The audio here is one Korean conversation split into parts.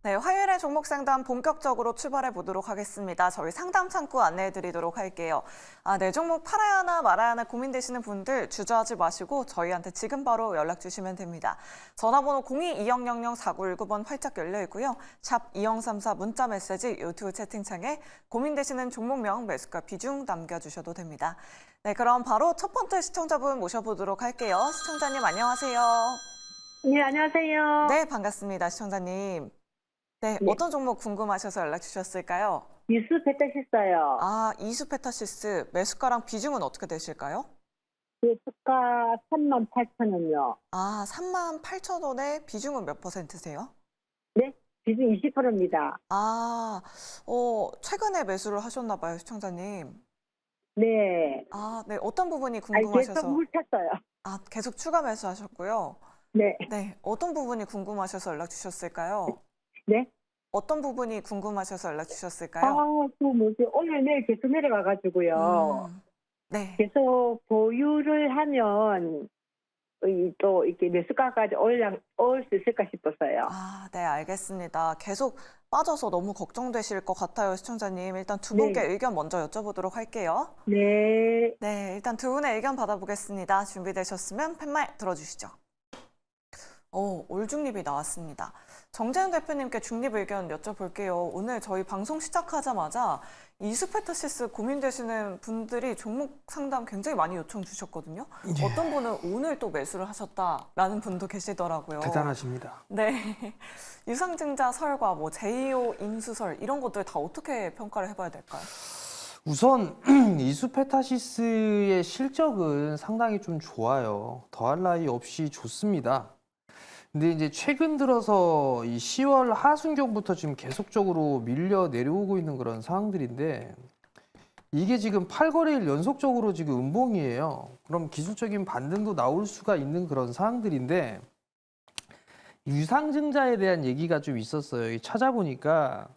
네, 화요일에 종목 상담 본격적으로 출발해 보도록 하겠습니다. 저희 상담 창구 안내해 드리도록 할게요. 네 종목 팔아야 하나 말아야 하나 고민되시는 분들 주저하지 마시고 저희한테 지금 바로 연락 주시면 됩니다. 전화번호 02-2000-4919번 활짝 열려 있고요. 샵 2034 문자 메시지 유튜브 채팅창에 고민되시는 종목명, 매수가 비중 남겨주셔도 됩니다. 네, 그럼 바로 첫 번째 시청자분 모셔보도록 할게요. 시청자님 안녕하세요. 네, 안녕하세요. 네, 반갑습니다. 시청자님. 네, 네. 어떤 종목 궁금하셔서 연락 주셨을까요? 뉴스 배터시어요. 이수페타시스 매수가랑 비중은 어떻게 되실까요? 주가 38,000원요. 38,000원에 비중은 몇 %세요? 네, 비중 20%입니다. 최근에 매수를 하셨나 봐요, 시청자님. 네. 네, 어떤 부분이 계속 궁금하셔서? 물 탔어요. 계속 추가 매수하셨고요. 네. 네, 어떤 부분이 궁금하셔서 연락 주셨을까요? 네. 어떤 부분이 궁금하셔서 연락 주셨을까요? 오늘 내일 계속 내려가가지고요. 네. 계속 보유를 하면 또 이렇게 매수가까지 올 수 있을까 싶어서요. 네, 알겠습니다. 계속 빠져서 너무 걱정되실 것 같아요, 시청자님. 일단 두 분께 네. 의견 먼저 여쭤보도록 할게요. 네. 네, 일단 두 분의 의견 받아보겠습니다. 준비되셨으면 팻말 들어주시죠. 올중립이 나왔습니다. 정재현 대표님께 중립 의견 여쭤볼게요. 오늘 저희 방송 시작하자마자 이수페타시스 고민되시는 분들이 종목 상담 굉장히 많이 요청 주셨거든요. 예. 어떤 분은 오늘 또 매수를 하셨다라는 분도 계시더라고요. 대단하십니다. 네, 유상증자 설과 제2호 인수설 이런 것들 다 어떻게 평가를 해봐야 될까요? 우선 이수페타시스의 실적은 상당히 좀 좋아요. 더할 나위 없이 좋습니다. 근데 이제 최근 들어서 이 10월 하순경부터 지금 계속적으로 밀려 내려오고 있는 그런 상황들인데 이게 지금 8거래일 연속적으로 지금 음봉이에요. 그럼 기술적인 반등도 나올 수가 있는 그런 상황들인데 유상증자에 대한 얘기가 좀 있었어요. 찾아보니까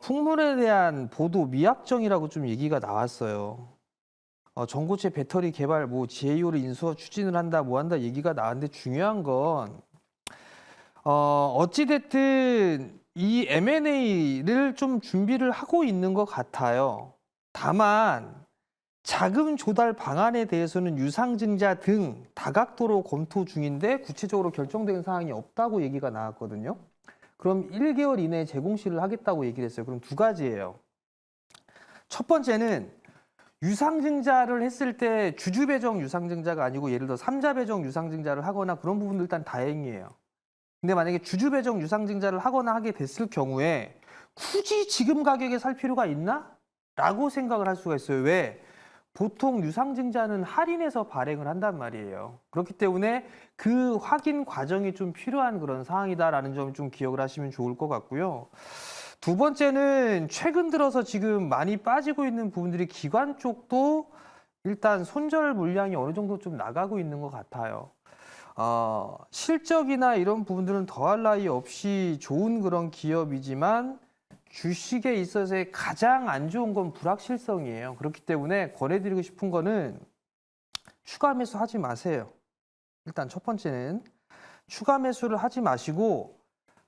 풍물에 대한 보도 미확정이라고 좀 얘기가 나왔어요. 전고체 배터리 개발 제2호를 인수 추진을 한다 한다 얘기가 나왔는데 중요한 건 어찌됐든 이 M&A를 좀 준비를 하고 있는 것 같아요. 다만 자금 조달 방안에 대해서는 유상증자 등 다각도로 검토 중인데 구체적으로 결정된 사항이 없다고 얘기가 나왔거든요. 그럼 1개월 이내에 재공시를 하겠다고 얘기를 했어요. 그럼 두 가지예요. 첫 번째는 유상증자를 했을 때 주주배정 유상증자가 아니고 예를 들어 삼자배정 유상증자를 하거나 그런 부분도 일단 다행이에요. 근데 만약에 주주배정 유상증자를 하거나 하게 됐을 경우에 굳이 지금 가격에 살 필요가 있나? 라고 생각을 할 수가 있어요. 왜? 보통 유상증자는 할인해서 발행을 한단 말이에요. 그렇기 때문에 그 확인 과정이 좀 필요한 그런 상황이다라는 점 좀 기억을 하시면 좋을 것 같고요. 두 번째는 최근 들어서 지금 많이 빠지고 있는 부분들이 기관 쪽도 일단 손절 물량이 어느 정도 좀 나가고 있는 것 같아요. 실적이나 이런 부분들은 더할 나위 없이 좋은 그런 기업이지만 주식에 있어서의 가장 안 좋은 건 불확실성이에요. 그렇기 때문에 권해드리고 싶은 거는 추가 매수하지 마세요. 일단 첫 번째는 추가 매수를 하지 마시고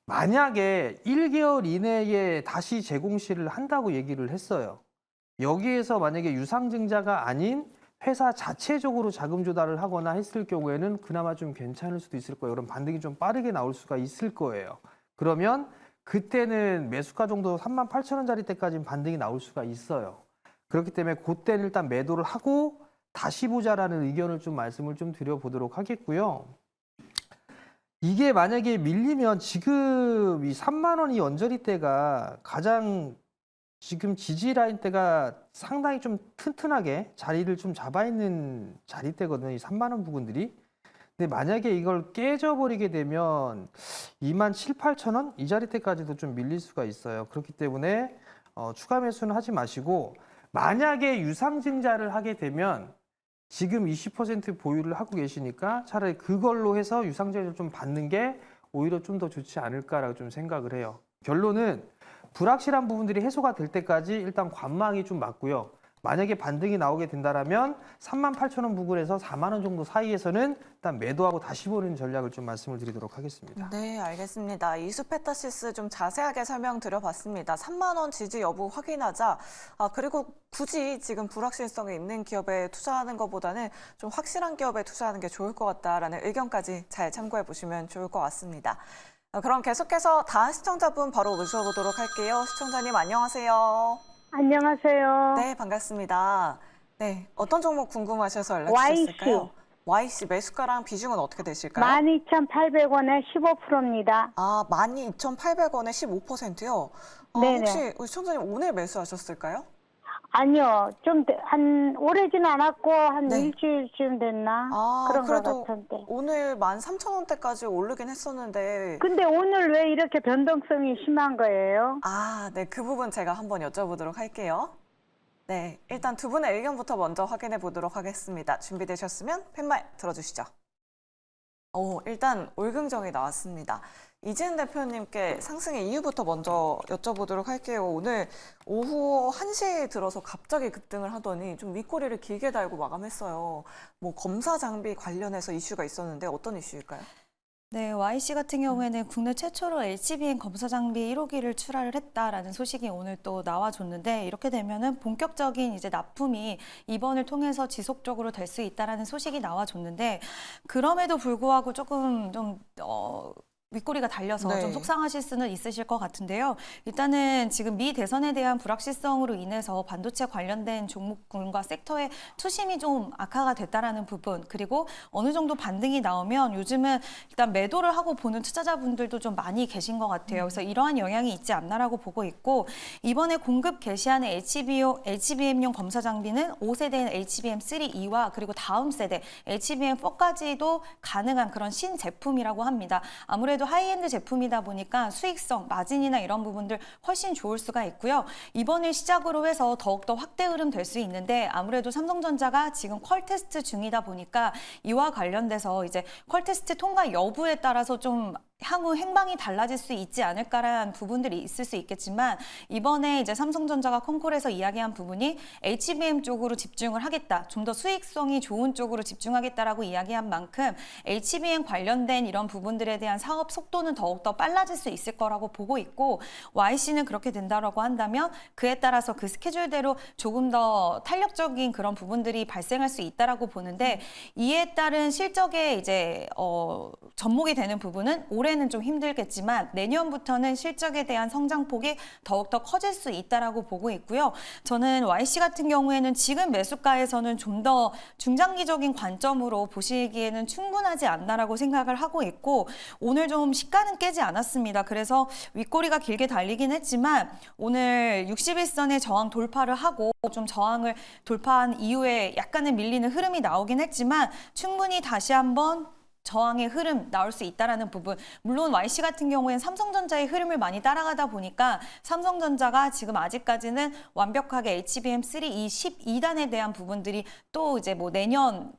만약에 1개월 이내에 다시 재공시를 한다고 얘기를 했어요. 여기에서 만약에 유상증자가 아닌 회사 자체적으로 자금 조달을 하거나 했을 경우에는 그나마 좀 괜찮을 수도 있을 거예요. 그럼 반등이 좀 빠르게 나올 수가 있을 거예요. 그러면 그때는 매수가 정도 38,000원짜리 때까지는 반등이 나올 수가 있어요. 그렇기 때문에 그때는 일단 매도를 하고 다시 보자라는 의견을 좀 말씀을 좀 드려보도록 하겠고요. 이게 만약에 밀리면 지금 이 3만 원이 언저리대가 가장 지금 지지 라인대가 상당히 좀 튼튼하게 자리를 좀 잡아 있는 자리대거든요. 이 3만 원 부분들이. 근데 만약에 이걸 깨져버리게 되면 2만 7, 8천 원? 이 자리대까지도 좀 밀릴 수가 있어요. 그렇기 때문에 추가 매수는 하지 마시고 만약에 유상증자를 하게 되면 지금 20% 보유를 하고 계시니까 차라리 그걸로 해서 유상증자를 좀 받는 게 오히려 좀 더 좋지 않을까라고 좀 생각을 해요. 결론은 불확실한 부분들이 해소가 될 때까지 일단 관망이 좀 맞고요. 만약에 반등이 나오게 된다라면 38,000원 부근에서 4만 원 정도 사이에서는 일단 매도하고 다시 보는 전략을 좀 말씀을 드리도록 하겠습니다. 네, 알겠습니다. 이수페타시스 좀 자세하게 설명드려봤습니다. 3만 원 지지 여부 확인하자. 그리고 굳이 지금 불확실성이 있는 기업에 투자하는 것보다는 좀 확실한 기업에 투자하는 게 좋을 것 같다라는 의견까지 잘 참고해 보시면 좋을 것 같습니다. 그럼 계속해서 다음 시청자분 바로 모셔보도록 할게요. 시청자님 안녕하세요. 안녕하세요. 네, 반갑습니다. 네, 어떤 종목 궁금하셔서 연락 주셨을까요? YC 매수가랑 비중은 어떻게 되실까요? 12,800원에 15%입니다. 12,800원에 15%요? 네네. 혹시 우리 시청자님 오늘 매수하셨을까요? 아니요. 한 오래진 않았고 한 네. 일주일쯤 됐나? 그런 것 그래도 같은데. 오늘 13,000원대까지 오르긴 했었는데 근데 오늘 왜 이렇게 변동성이 심한 거예요? 네, 그 부분 제가 한번 여쭤보도록 할게요. 네, 일단 두 분의 의견부터 먼저 확인해 보도록 하겠습니다. 준비되셨으면 팻말 들어주시죠. 일단 올긍정이 나왔습니다. 이지은 대표님께 상승의 이유부터 먼저 여쭤보도록 할게요. 오늘 오후 1시에 들어서 갑자기 급등을 하더니 좀 윗꼬리를 길게 달고 마감했어요. 뭐 검사 장비 관련해서 이슈가 있었는데 어떤 이슈일까요? 네, YC 같은 경우에는 국내 최초로 HBM 검사 장비 1호기를 출하를 했다라는 소식이 오늘 또 나와줬는데 이렇게 되면은 본격적인 이제 납품이 이번을 통해서 지속적으로 될 수 있다라는 소식이 나와줬는데 그럼에도 불구하고 조금 좀 윗꼬리가 달려서 네. 좀 속상하실 수는 있으실 것 같은데요. 일단은 지금 미 대선에 대한 불확실성으로 인해서 반도체 관련된 종목군과 섹터의 투심이 좀 악화가 됐다라는 부분, 그리고 어느 정도 반등이 나오면 요즘은 일단 매도를 하고 보는 투자자분들도 좀 많이 계신 것 같아요. 그래서 이러한 영향이 있지 않나라고 보고 있고, 이번에 공급 개시하는 HBM용 검사 장비는 5세대인 HBM3E와 그리고 다음 세대 HBM4까지도 가능한 그런 신제품이라고 합니다. 아무래도 하이엔드 제품이다 보니까 수익성, 마진이나 이런 부분들 훨씬 좋을 수가 있고요. 이번을 시작으로 해서 더욱더 확대 흐름 될 수 있는데 아무래도 삼성전자가 지금 퀄 테스트 중이다 보니까 이와 관련돼서 이제 퀄 테스트 통과 여부에 따라서 좀 향후 행방이 달라질 수 있지 않을까라는 부분들이 있을 수 있겠지만 이번에 이제 삼성전자가 콩콜에서 이야기한 부분이 HBM 쪽으로 집중을 하겠다. 좀 더 수익성이 좋은 쪽으로 집중하겠다라고 이야기한 만큼 HBM 관련된 이런 부분들에 대한 사업 속도는 더욱더 빨라질 수 있을 거라고 보고 있고 YC는 그렇게 된다라고 한다면 그에 따라서 그 스케줄대로 조금 더 탄력적인 그런 부분들이 발생할 수 있다라고 보는데 이에 따른 실적에 이제 접목이 되는 부분은 올해는 좀 힘들겠지만 내년부터는 실적에 대한 성장폭이 더욱더 커질 수 있다라고 보고 있고요. 저는 YC 같은 경우에는 지금 매수가에서는 좀 더 중장기적인 관점으로 보시기에는 충분하지 않나라고 생각을 하고 있고 오늘 좀 시가는 깨지 않았습니다. 그래서 윗꼬리가 길게 달리긴 했지만 오늘 61선의 저항 돌파를 하고 좀 저항을 돌파한 이후에 약간은 밀리는 흐름이 나오긴 했지만 충분히 다시 한번 저항의 흐름 나올 수 있다라는 부분. 물론 YC 같은 경우에는 삼성전자의 흐름을 많이 따라가다 보니까 삼성전자가 지금 아직까지는 완벽하게 HBM3E 12단에 대한 부분들이 또 이제 뭐 내년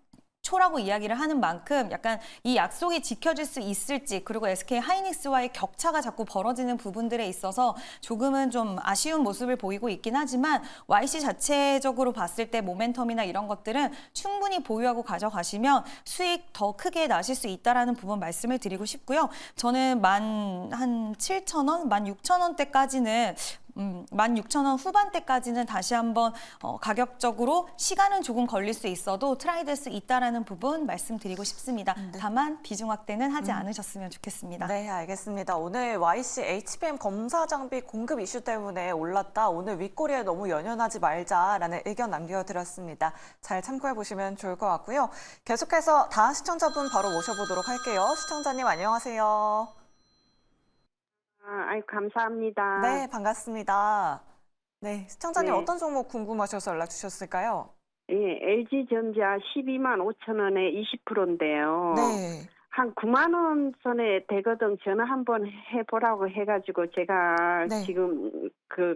초라고 이야기를 하는 만큼 약간 이 약속이 지켜질 수 있을지 그리고 SK 하이닉스와의 격차가 자꾸 벌어지는 부분들에 있어서 조금은 좀 아쉬운 모습을 보이고 있긴 하지만 YC 자체적으로 봤을 때 모멘텀이나 이런 것들은 충분히 보유하고 가져가시면 수익 더 크게 나실 수 있다라는 부분 말씀을 드리고 싶고요. 저는 17,000원, 16,000원대까지는 16,000원 후반대까지는 다시 한번 가격적으로 시간은 조금 걸릴 수 있어도 트라이 될 수 있다라는 부분 말씀드리고 싶습니다. 네. 다만 비중 확대는 하지 않으셨으면 좋겠습니다. 네, 알겠습니다. 오늘 YC HBM 검사 장비 공급 이슈 때문에 올랐다. 오늘 윗꼬리에 너무 연연하지 말자라는 의견 남겨드렸습니다. 잘 참고해 보시면 좋을 것 같고요. 계속해서 다음 시청자분 바로 모셔보도록 할게요. 시청자님 안녕하세요. 감사합니다. 네, 반갑습니다. 네, 시청자님 네. 어떤 종목 궁금하셔서 연락 주셨을까요? 예, LG전자 12만 5천 원에 20%인데요. 네. 한 9만 원 선에 되거든 전화 한번 해보라고 해가지고 제가 네. 지금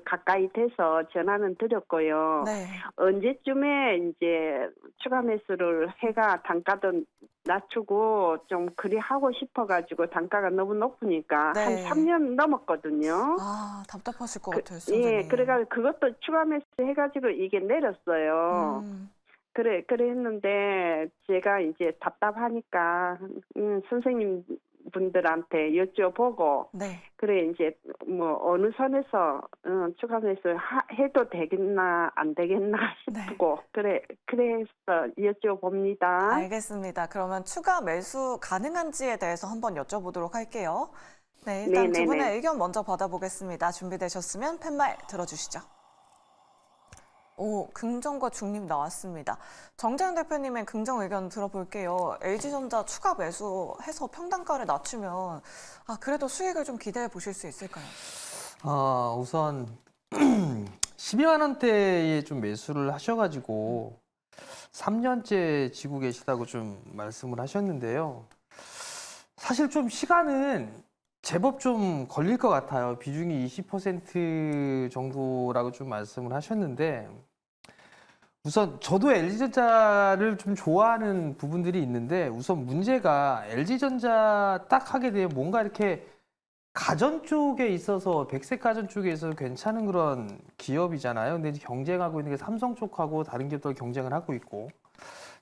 가까이 돼서 전화는 드렸고요. 네. 언제쯤에 이제 추가 매수를 해가 단가도 낮추고 좀 그리 하고 싶어가지고 단가가 너무 높으니까 네. 한 3년 넘었거든요. 아, 답답하실 것 같아요, 예, 선생님. 그래가지고 그것도 추가 매수 해가지고 이게 내렸어요. 음, 그래 했는데 제가 이제 답답하니까 선생님 분들한테 여쭤보고 네. 그래 이제 뭐 어느 선에서 추가 매수 해도 되겠나 안 되겠나 네. 싶고 그래서 여쭤봅니다. 알겠습니다. 그러면 추가 매수 가능한지에 대해서 한번 여쭤보도록 할게요. 네, 일단 두 네네네. 분의 의견 먼저 받아보겠습니다. 준비되셨으면 펜말 들어주시죠. 오, 긍정과 중립 나왔습니다. 정재현 대표님의 긍정 의견 들어볼게요. LG전자 추가 매수해서 평단가를 낮추면 그래도 수익을 좀 기대해 보실 수 있을까요? 우선 12만 원대에 좀 매수를 하셔가지고 3년째 지고 계시다고 좀 말씀을 하셨는데요. 사실 좀 시간은 제법 좀 걸릴 것 같아요. 비중이 20% 정도라고 좀 말씀을 하셨는데 우선 저도 LG전자를 좀 좋아하는 부분들이 있는데 우선 문제가 LG전자 딱 하게 되면 뭔가 이렇게 가전 쪽에 있어서 백색 가전 쪽에 있어서 괜찮은 그런 기업이잖아요. 근데 이제 경쟁하고 있는 게 삼성 쪽하고 다른 기업들 경쟁을 하고 있고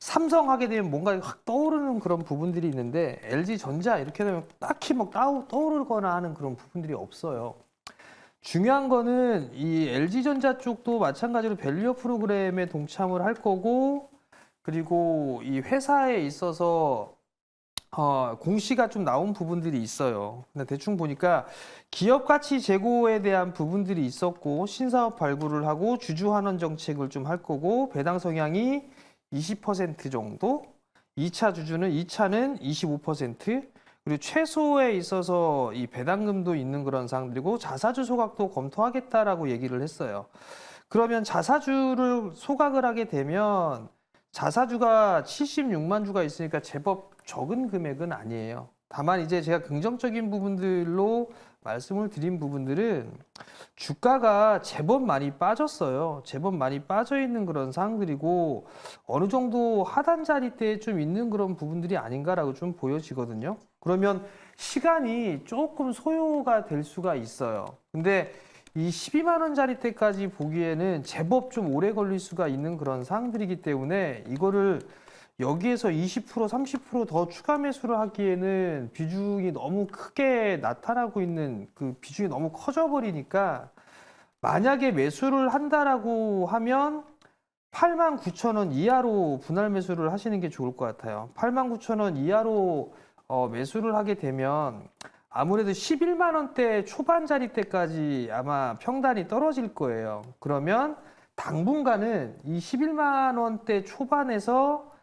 삼성 하게 되면 뭔가 확 떠오르는 그런 부분들이 있는데 LG전자 이렇게 되면 딱히 막 떠오르거나 하는 그런 부분들이 없어요. 중요한 거는 이 LG전자 쪽도 마찬가지로 밸류업 프로그램에 동참을 할 거고 그리고 이 회사에 있어서 공시가 좀 나온 부분들이 있어요. 근데 대충 보니까 기업 가치 제고에 대한 부분들이 있었고 신사업 발굴을 하고 주주 환원 정책을 좀 할 거고 배당 성향이 20% 정도, 2차 주주는 2차는 25%, 그리고 최소에 있어서 이 배당금도 있는 그런 사항들이고 자사주 소각도 검토하겠다라고 얘기를 했어요. 그러면 자사주를 소각을 하게 되면 자사주가 76만 주가 있으니까 제법 적은 금액은 아니에요. 다만 이제 제가 긍정적인 부분들로 말씀을 드린 부분들은 주가가 제법 많이 빠졌어요. 제법 많이 빠져 있는 그런 상황들이고 어느 정도 하단 자리대에 좀 있는 그런 부분들이 아닌가라고 좀 보여지거든요. 그러면 시간이 조금 소요가 될 수가 있어요. 근데 이 12만 원짜리 때까지 보기에는 제법 좀 오래 걸릴 수가 있는 그런 상황들이기 때문에 이거를 여기에서 20%, 30%더 추가 매수를 하기에는 비중이 너무 크게 나타나고 있는 그 비중이 너무 커져 버리니까 만약에 매수를 한다라고 하면 89,000원 이하로 분할 매수를 하시는 게 좋을 것 같아요. 89,000원 이하로 매수를 하게 되면 아무래도 11만 원대 초반짜리 때까지 아마 평단이 떨어질 거예요. 그러면 당분간은 이 11만 원대 초반에서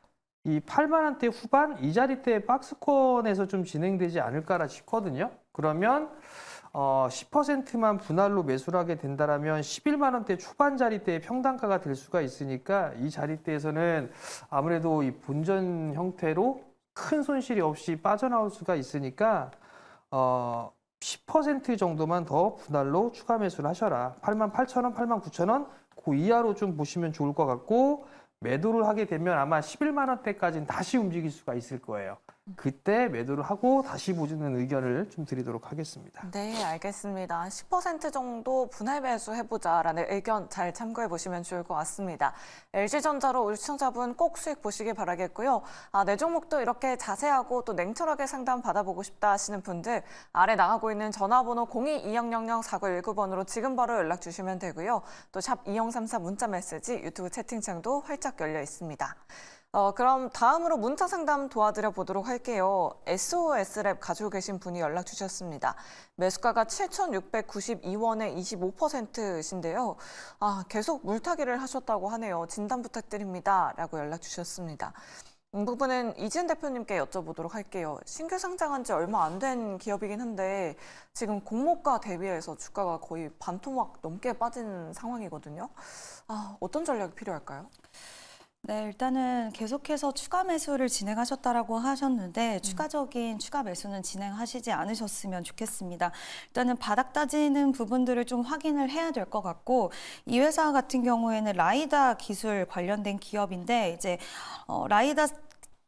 이 8만 원대 후반 이 자리대 박스권에서 좀 진행되지 않을까라 싶거든요. 그러면 10%만 분할로 매수를 하게 된다라면 11만 원대 초반 자리대의 평단가가 될 수가 있으니까 이 자리대에서는 아무래도 이 본전 형태로 큰 손실이 없이 빠져나올 수가 있으니까 10% 정도만 더 분할로 추가 매수를 하셔라. 88,000원, 89,000원 그 이하로 좀 보시면 좋을 것 같고 매도를 하게 되면 아마 11만 원대까지는 다시 움직일 수가 있을 거예요. 그때 매도를 하고 다시 보시는 의견을 좀 드리도록 하겠습니다. 네, 알겠습니다. 10% 정도 분할 매수해보자라는 의견 잘 참고해 보시면 좋을 것 같습니다. LG전자로 우리 시청자분 꼭 수익 보시길 바라겠고요. 내 종목도 이렇게 자세하고 또 냉철하게 상담 받아보고 싶다 하시는 분들 아래 나가고 있는 전화번호 02-2000-4919번으로 지금 바로 연락 주시면 되고요. 또 샵 2034 문자 메시지 유튜브 채팅창도 활짝 열려 있습니다. 그럼 다음으로 문자 상담 도와드려 보도록 할게요. SOS랩 가지고 계신 분이 연락 주셨습니다. 매수가가 7,692원에 25%신데요. 계속 물타기를 하셨다고 하네요. 진단 부탁드립니다. 라고 연락 주셨습니다. 이 부분은 이지은 대표님께 여쭤보도록 할게요. 신규 상장한 지 얼마 안 된 기업이긴 한데 지금 공모가 대비해서 주가가 거의 반토막 넘게 빠진 상황이거든요. 어떤 전략이 필요할까요? 네, 일단은 계속해서 추가 매수를 진행하셨다라고 하셨는데 추가적인 추가 매수는 진행하시지 않으셨으면 좋겠습니다. 일단은 바닥 따지는 부분들을 좀 확인을 해야 될 것 같고 이 회사 같은 경우에는 라이다 기술 관련된 기업인데 이제 라이다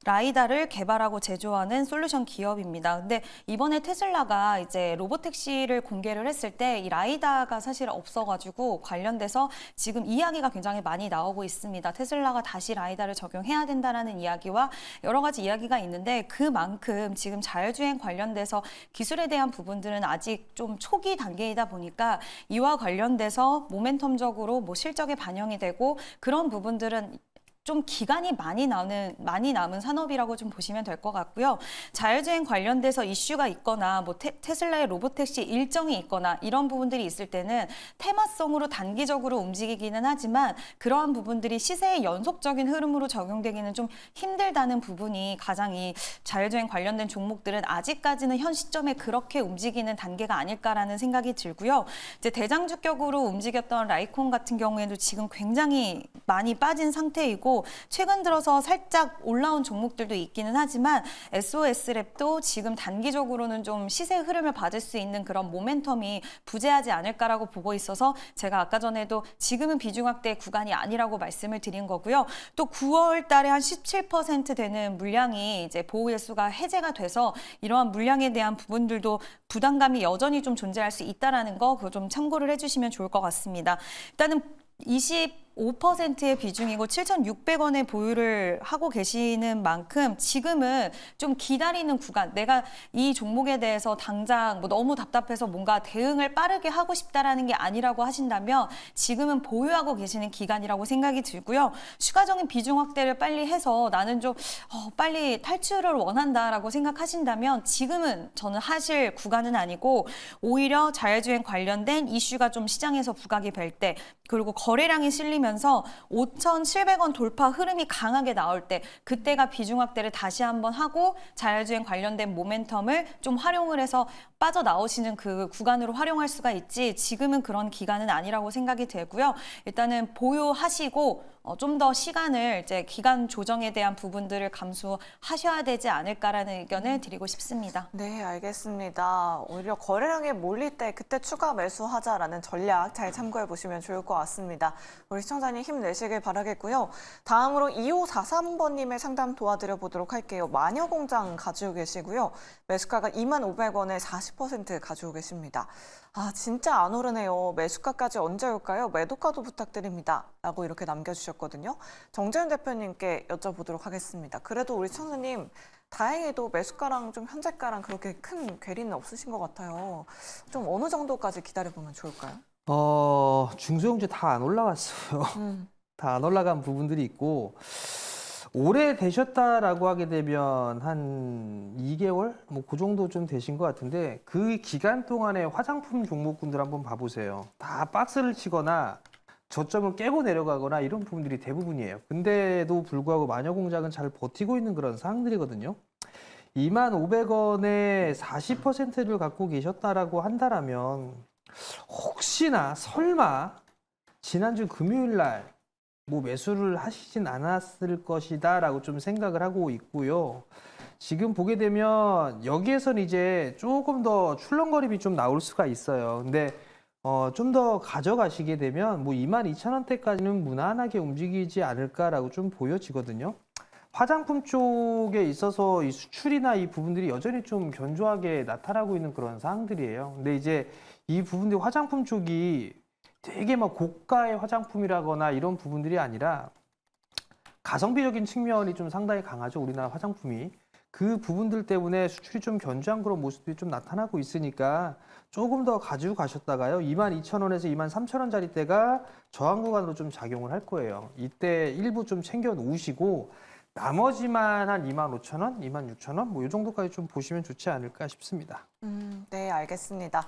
라이다를 개발하고 제조하는 솔루션 기업입니다. 근데 이번에 테슬라가 이제 로보택시를 공개를 했을 때 이 라이다가 사실 없어가지고 관련돼서 지금 이야기가 굉장히 많이 나오고 있습니다. 테슬라가 다시 라이다를 적용해야 된다라는 이야기와 여러 가지 이야기가 있는데 그만큼 지금 자율주행 관련돼서 기술에 대한 부분들은 아직 좀 초기 단계이다 보니까 이와 관련돼서 모멘텀적으로 뭐 실적에 반영이 되고 그런 부분들은 좀 기간이 많이 남은 산업이라고 좀 보시면 될 것 같고요. 자율주행 관련돼서 이슈가 있거나 뭐 테슬라의 로보택시 일정이 있거나 이런 부분들이 있을 때는 테마성으로 단기적으로 움직이기는 하지만 그러한 부분들이 시세의 연속적인 흐름으로 적용되기는 좀 힘들다는 부분이 가장 이 자율주행 관련된 종목들은 아직까지는 현 시점에 그렇게 움직이는 단계가 아닐까라는 생각이 들고요. 이제 대장주격으로 움직였던 라이콘 같은 경우에도 지금 굉장히 많이 빠진 상태이고 최근 들어서 살짝 올라온 종목들도 있기는 하지만 SOS랩도 지금 단기적으로는 좀 시세 흐름을 받을 수 있는 그런 모멘텀이 부재하지 않을까라고 보고 있어서 제가 아까 전에도 지금은 비중 확대 구간이 아니라고 말씀을 드린 거고요. 또 9월 달에 한 17% 되는 물량이 이제 보호 일수가 해제가 돼서 이러한 물량에 대한 부분들도 부담감이 여전히 좀 존재할 수 있다라는 거 그거 좀 참고를 해주시면 좋을 것 같습니다. 일단은 25%의 비중이고 7,600원에 보유를 하고 계시는 만큼 지금은 좀 기다리는 구간, 내가 이 종목에 대해서 당장 뭐 너무 답답해서 뭔가 대응을 빠르게 하고 싶다라는 게 아니라고 하신다면 지금은 보유하고 계시는 기간이라고 생각이 들고요. 추가적인 비중 확대를 빨리 해서 나는 좀 빨리 탈출을 원한다라고 생각하신다면 지금은 저는 하실 구간은 아니고 오히려 자율주행 관련된 이슈가 좀 시장에서 부각이 될 때 그리고 거래량이 실리면서 5,700원 돌파 흐름이 강하게 나올 때 그때가 비중 확대를 다시 한번 하고 자율주행 관련된 모멘텀을 좀 활용을 해서 빠져나오시는 그 구간으로 활용할 수가 있지 지금은 그런 기간은 아니라고 생각이 되고요. 일단은 보유하시고 좀 더 시간을 이제 기간 조정에 대한 부분들을 감수하셔야 되지 않을까라는 의견을 드리고 싶습니다. 네, 알겠습니다. 오히려 거래량에 몰릴 때 그때 추가 매수하자라는 전략 잘 참고해 보시면 좋을 것 같습니다. 우리 시청자님 힘내시길 바라겠고요. 다음으로 2543번님의 상담 도와드려 보도록 할게요. 마녀공장 가지고 계시고요. 매수가가 25,500원에 40% 가지고 계십니다. 아, 진짜 안 오르네요. 매수가까지 언제 올까요? 매도가도 부탁드립니다. 라고 이렇게 남겨주셨거든요. 정재현 대표님께 여쭤보도록 하겠습니다. 그래도 우리 시청자님 다행히도 매수가랑 좀 현재가랑 그렇게 큰 괴리는 없으신 것 같아요. 좀 어느 정도까지 기다려보면 좋을까요? 중소형주 다 안 올라갔어요. 다 안 올라간 부분들이 있고 오래 되셨다라고 하게 되면 한 2개월? 뭐 그 정도 좀 되신 것 같은데 그 기간 동안에 화장품 종목군들 한번 봐보세요. 다 박스를 치거나 저점을 깨고 내려가거나 이런 부분들이 대부분이에요. 근데도 불구하고 마녀공장은 잘 버티고 있는 그런 상황들이거든요. 25,500원에 40%를 갖고 계셨다라고 한다라면 혹시나 설마 지난주 금요일 날 뭐 매수를 하시진 않았을 것이다 라고 좀 생각을 하고 있고요. 지금 보게 되면 여기에선 이제 조금 더 출렁거림이 좀 나올 수가 있어요. 근데 좀 더 가져가시게 되면 뭐 22,000원대까지는 무난하게 움직이지 않을까라고 좀 보여지거든요. 화장품 쪽에 있어서 이 수출이나 이 부분들이 여전히 좀 견조하게 나타나고 있는 그런 상황들이에요. 근데 이제 이 부분들이 화장품 쪽이 되게 막 고가의 화장품이라거나 이런 부분들이 아니라 가성비적인 측면이 좀 상당히 강하죠. 우리나라 화장품이. 그 부분들 때문에 수출이 좀 견조한 그런 모습들이 좀 나타나고 있으니까 조금 더 가지고 가셨다가요. 22,000원에서 23,000원짜리 때가 저항 구간으로 좀 작용을 할 거예요. 이때 일부 좀 챙겨 놓으시고 나머지만 한 25,000원, 26,000원 뭐 이 정도까지 좀 보시면 좋지 않을까 싶습니다. 네, 알겠습니다.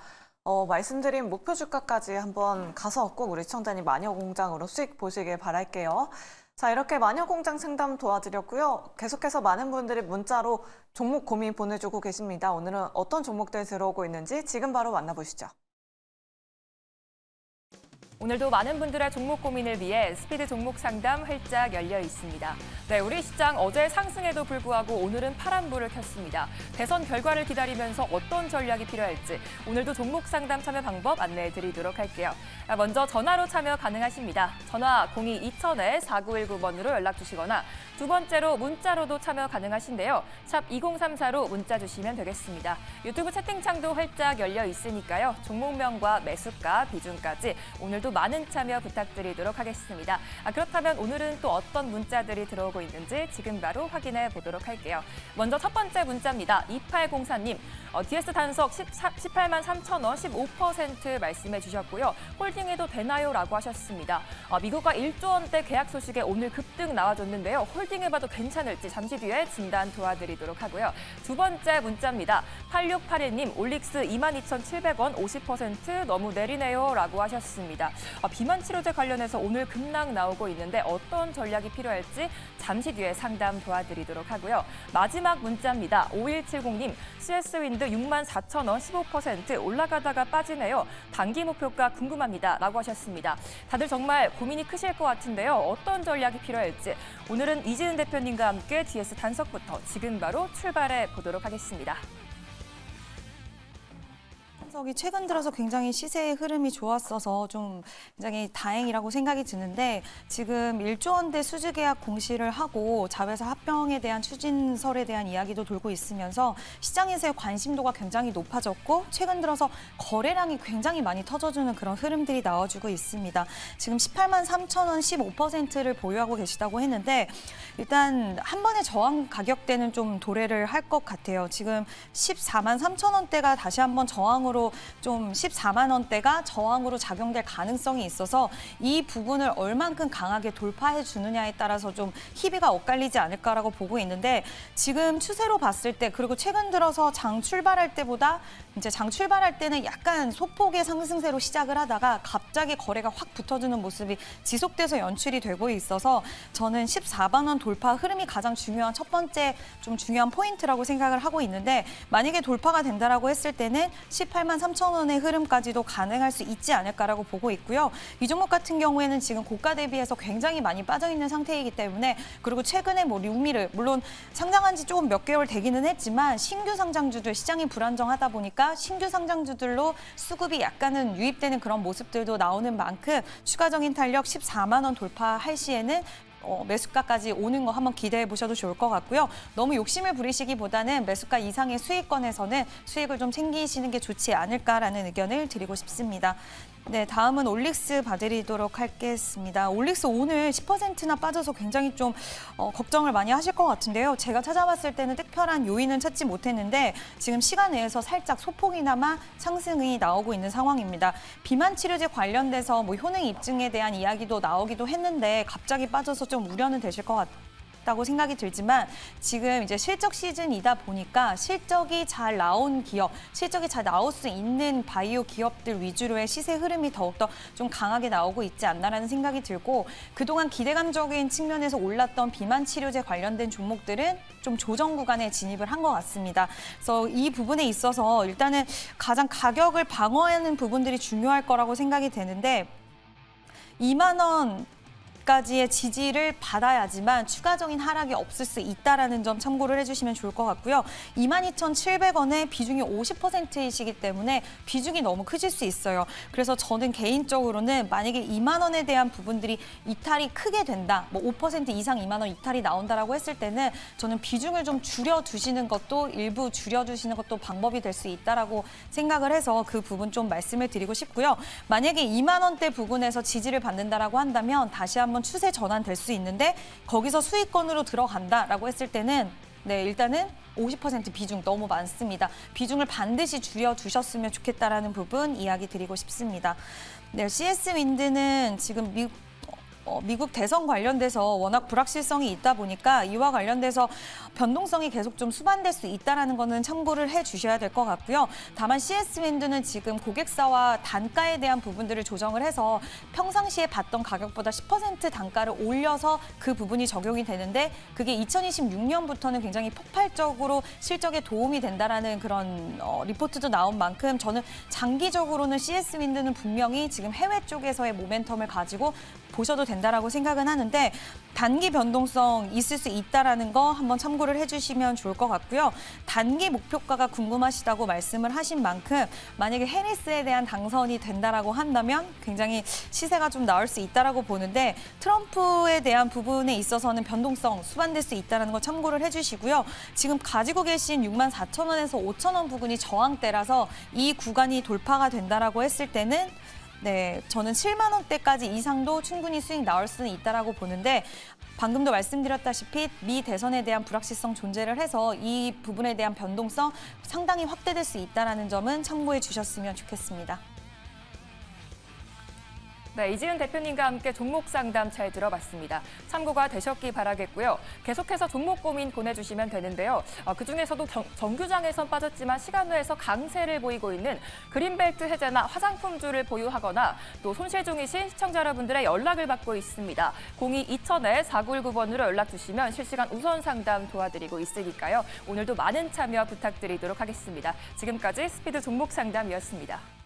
말씀드린 목표 주가까지 한번 가서 꼭 우리 시청자님 마녀공장으로 수익 보시길 바랄게요. 자, 이렇게 마녀공장 상담 도와드렸고요. 계속해서 많은 분들이 문자로 종목 고민 보내주고 계십니다. 오늘은 어떤 종목들 들어오고 있는지 지금 바로 만나보시죠. 오늘도 많은 분들의 종목 고민을 위해 스피드 종목 상담 활짝 열려 있습니다. 네, 우리 시장 어제 상승에도 불구하고 오늘은 파란불을 켰습니다. 대선 결과를 기다리면서 어떤 전략이 필요할지 오늘도 종목 상담 참여 방법 안내해 드리도록 할게요. 먼저 전화로 참여 가능하십니다. 전화 02-2000-4919번으로 연락 주시거나 두 번째로 문자로도 참여 가능하신데요. 샵 2034로 문자 주시면 되겠습니다. 유튜브 채팅창도 활짝 열려 있으니까요. 종목명과 매수가, 비중까지 오늘도 많은 참여 부탁드리도록 하겠습니다. 그렇다면 오늘은 또 어떤 문자들이 들어오고 있는지 지금 바로 확인해 보도록 할게요. 먼저 첫 번째 문자입니다. 2804님, DS 단석 18만 3천 원 15% 말씀해 주셨고요. 홀딩해도 되나요? 라고 하셨습니다. 미국과 1조 원대 계약 소식에 오늘 급등 나와줬는데요. 홀딩해봐도 괜찮을지 잠시 뒤에 진단 도와드리도록 하고요. 두 번째 문자입니다. 8681님, 올릭스 22,700원 50% 너무 내리네요. 라고 하셨습니다. 비만 치료제 관련해서 오늘 급락 나오고 있는데 어떤 전략이 필요할지 잠시 뒤에 상담 도와드리도록 하고요. 마지막 문자입니다. 5170님, CS윈드 64,000원 15% 올라가다가 빠지네요. 단기 목표가 궁금합니다. 라고 하셨습니다. 다들 정말 고민이 크실 것 같은데요. 어떤 전략이 필요할지 오늘은 이지은 대표님과 함께 DS 단석부터 지금 바로 출발해 보도록 하겠습니다. 단석이 최근 들어서 굉장히 시세의 흐름이 좋았어서 좀 굉장히 다행이라고 생각이 드는데 지금 1조 원대 수주 계약 공시를 하고 자회사 합병에 대한 추진설에 대한 이야기도 돌고 있으면서 시장에서의 관심도가 굉장히 높아졌고 최근 들어서 거래량이 굉장히 많이 터져주는 그런 흐름들이 나와주고 있습니다. 지금 18만 3천 원 15%를 보유하고 계시다고 했는데 일단 한 번의 저항 가격대는 좀 도래를 할 것 같아요. 지금 14만 3천 원대가 다시 한번 저항으로 좀 14만 원대가 저항으로 작용될 가능성이 있어서 이 부분을 얼만큼 강하게 돌파해 주느냐에 따라서 좀 희비가 엇갈리지 않을까라고 보고 있는데 지금 추세로 봤을 때 그리고 최근 들어서 장 출발할 때보다 이제 장 출발할 때는 약간 소폭의 상승세로 시작을 하다가 갑자기 거래가 확 붙어주는 모습이 지속돼서 연출이 되고 있어서 저는 14만 원 돌파 흐름이 가장 중요한 첫 번째 좀 중요한 포인트라고 생각을 하고 있는데 만약에 돌파가 된다라고 했을 때는 18만 3천 원의 흐름까지도 가능할 수 있지 않을까라고 보고 있고요. 이 종목 같은 경우에는 지금 고가 대비해서 굉장히 많이 빠져 있는 상태이기 때문에 그리고 최근에 뭐 류미르 물론 상장한 지 조금 몇 개월 되기는 했지만 신규 상장주들 시장이 불안정하다 보니까 신규 상장주들로 수급이 약간은 유입되는 그런 모습들도 나오는 만큼 추가적인 탄력 14만 원 돌파할 시에는 매수가까지 오는 거 한번 기대해 보셔도 좋을 것 같고요. 너무 욕심을 부리시기보다는 매수가 이상의 수익권에서는 수익을 좀 챙기시는 게 좋지 않을까라는 의견을 드리고 싶습니다. 네, 다음은 올릭스 봐드리도록 하겠습니다. 올릭스 오늘 10%나 빠져서 굉장히 좀 걱정을 많이 하실 것 같은데요. 제가 찾아봤을 때는 특별한 요인은 찾지 못했는데 지금 시간 내에서 살짝 소폭이나마 상승이 나오고 있는 상황입니다. 비만 치료제 관련돼서 뭐 효능 입증에 대한 이야기도 나오기도 했는데 갑자기 빠져서 좀 우려는 되실 것 같다고 생각이 들지만 지금 이제 실적 시즌이다 보니까 실적이 잘 나온 기업, 실적이 잘 나올 수 있는 바이오 기업들 위주로의 시세 흐름이 더욱더 좀 강하게 나오고 있지 않나라는 생각이 들고 그동안 기대감적인 측면에서 올랐던 비만 치료제 관련된 종목들은 좀 조정 구간에 진입을 한 것 같습니다. 그래서 이 부분에 있어서 일단은 가장 가격을 방어하는 부분들이 중요할 거라고 생각이 되는데 2만 원 까지의 지지를 받아야지만 추가적인 하락이 없을 수 있다라는 점 참고를 해주시면 좋을 것 같고요. 22,700원의 비중이 50%이시기 때문에 비중이 너무 크실 수 있어요. 그래서 저는 개인적으로는 만약에 2만 원에 대한 부분들이 이탈이 크게 된다, 뭐 5% 이상 2만 원 이탈이 나온다라고 했을 때는 저는 비중을 좀 줄여두시는 것도 일부 줄여두시는 것도 방법이 될 수 있다라고 생각을 해서 그 부분 좀 말씀을 드리고 싶고요. 만약에 2만 원대 부분에서 지지를 받는다라고 한다면 다시 한번 추세 전환될 수 있는데 거기서 수익권으로 들어간다라고 했을 때는 네, 일단은 50% 비중 너무 많습니다. 비중을 반드시 줄여두셨으면 좋겠다라는 부분 이야기 드리고 싶습니다. 네, CS 윈드는 지금 미국 대선 관련돼서 워낙 불확실성이 있다 보니까 이와 관련돼서 변동성이 계속 좀 수반될 수 있다는 거는 참고를 해주셔야 될 것 같고요. 다만 CS 윈드는 지금 고객사와 단가에 대한 부분들을 조정을 해서 평상시에 받던 가격보다 10% 단가를 올려서 그 부분이 적용이 되는데 그게 2026년부터는 굉장히 폭발적으로 실적에 도움이 된다라는 그런 리포트도 나온 만큼 저는 장기적으로는 CS 윈드는 분명히 지금 해외 쪽에서의 모멘텀을 가지고 보셔도 된다라고 생각은 하는데 단기 변동성 있을 수 있다라는 거 한번 참고를 해주시면 좋을 것 같고요. 단기 목표가가 궁금하시다고 말씀을 하신 만큼 만약에 해리스에 대한 당선이 된다라고 한다면 굉장히 시세가 좀 나올 수 있다라고 보는데 트럼프에 대한 부분에 있어서는 변동성 수반될 수 있다는 거 참고를 해주시고요. 지금 가지고 계신 64,000원에서 5,000원 부근이 저항대라서 이 구간이 돌파가 된다라고 했을 때는 네, 저는 7만 원대까지 이상도 충분히 수익 나올 수는 있다라고 보는데 방금도 말씀드렸다시피 미 대선에 대한 불확실성 존재를 해서 이 부분에 대한 변동성 상당히 확대될 수 있다는 점은 참고해 주셨으면 좋겠습니다. 네, 이지은 대표님과 함께 종목 상담 잘 들어봤습니다. 참고가 되셨기 바라겠고요. 계속해서 종목 고민 보내주시면 되는데요. 그중에서도 정규장에선 빠졌지만 시간외에서 강세를 보이고 있는 그린벨트 해제나 화장품주를 보유하거나 또 손실 중이신 시청자 여러분들의 연락을 받고 있습니다. 02-2000-4919번으로 연락 주시면 실시간 우선 상담 도와드리고 있으니까요. 오늘도 많은 참여 부탁드리도록 하겠습니다. 지금까지 스피드 종목 상담이었습니다.